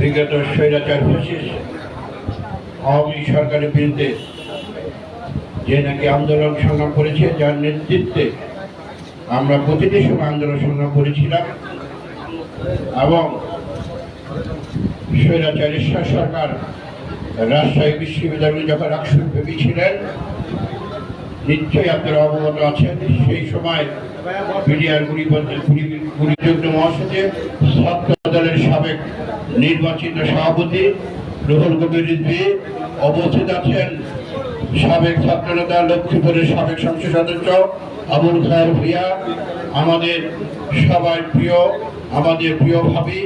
বিগত স্বৈরাচার ফ্যাসিস্ট আওয়ামী সরকারের বিরুদ্ধে যে নাকি আন্দোলন সংগ্রাম করেছে, যার নেতৃত্বে আমরা প্রতিটি সময় আন্দোলন সংগ্রাম করেছিলাম এবং স্বৈরাচার ঈশ্বর সরকার রাজশাহী বিশ্ববিদ্যালয়ে যখন রাষ্ট্র ভেবেছিলেন, নিশ্চয়ই আপনারা অবগত আছেন, সেই সময় বিডিআর গুলিযুগ্ম মহাসচিব ছাত্র দলের সাবেক নির্বাচিত সভাপতি রুহুল কবির রিজভী উপস্থিত আছেন, সাবেক ছাত্রনেতা লক্ষ্মীপুরের সাবেক সংসদ সদস্য আবুল খায়ের ভূঁইয়া, আমাদের সবার প্রিয়, আমাদের প্রিয় ভাবি,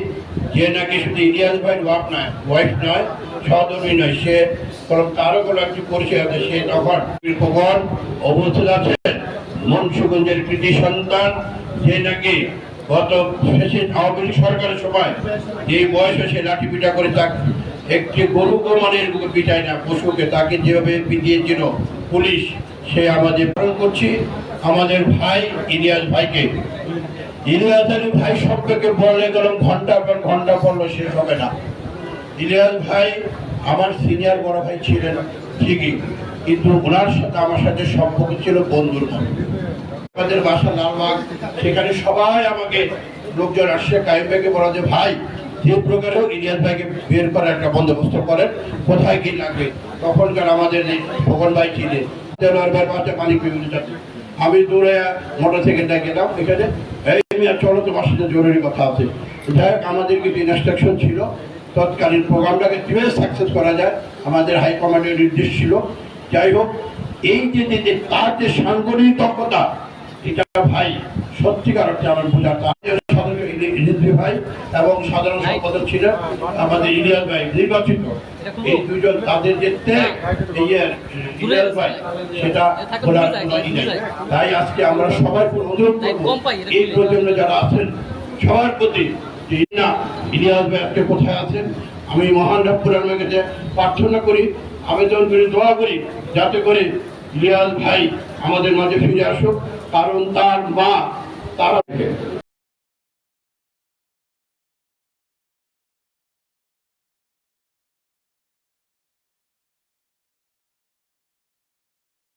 যে নাকি শুধু ইলিয়াস ভাই ওয়াইফ নয়, সহধর্মী নয়, সে তারও কোনো একটি পরিচয় আছে। সে তখন খোকন উপস্থিত আছেন, মুন্সিগঞ্জের কৃতি সন্তান, যে নাকি গত আওয়ামী লীগ সরকারের সময় যে বয়সে সে লাঠি পিটা করে তাকে একটি গরু কোরবানির পিটায় না, পশুকে তাকে যেভাবে পিটিয়েছিল পুলিশ, সে আমাদের পালন করছি। আমাদের ভাই ইলিয়াস ভাইকে, ইলিয়াস আলী ভাই সম্পর্কে বললে গেলাম ঘন্টা পর ঘন্টা পড়লো শেষ হবে না। ইলিয়াস ভাই আমার সিনিয়র বড় ভাই ছিলেন ঠিকই, কিন্তু ওনার সাথে আমার সাথে সম্পর্ক ছিল বন্ধুর মতো। আমাদের বাসা লালবাগ, সেখানে সবাই আমাকে লোকজন আসছে, কাইম ভাইকে বলা যে ভাই যে প্রকারে হোক ইলিয়াস ভাইকে বের করার একটা বন্দোবস্ত করেন, কোথায় কি লাগবে। তখনকার আমাদের যে খোকন ভাই ছিলেন, মালিক বিভিন্ন যাচ্ছে, আমি দূরে মোটর সাইকেলটা গেলাম, এখানে চলো তোমার সাথে জরুরি কথা আছে। যাই হোক, আমাদের কিছু ইনস্ট্রাকশন ছিল, তৎকালীন প্রোগ্রামটাকে কীভাবে সাকসেস করা যায় আমাদের হাইকমান্ডের নির্দেশ ছিল। যাই হোক, এই যে তার যে সাংগঠনিক দক্ষতা, এটা ভাই সত্যিকার অর্থে আমার বোঝার ভাই এবং সাধারণ সম্পাদক ছিলেন আমাদের ইলিয়াস ভাই নির্বাচিত, এই দুজন তাদের যে ইলিয়াস ভাই সেটা বলার কোনো ই নেই। তাই আজকে আমরা সবার অনুরোধ করবো, এই প্রজন্মে যারা আছেন সবার প্রতি, যে না ইলিয়াস ভাই আজকে কোথায় আছেন, আমি মহান রব্বুল আলামিনের কাছে প্রার্থনা করি, আবেদন করি, দোয়া করি, যাতে করে ইলিয়াস ভাই আমাদের মাঝে ফিরে আসুক, কারণ তার মা তারা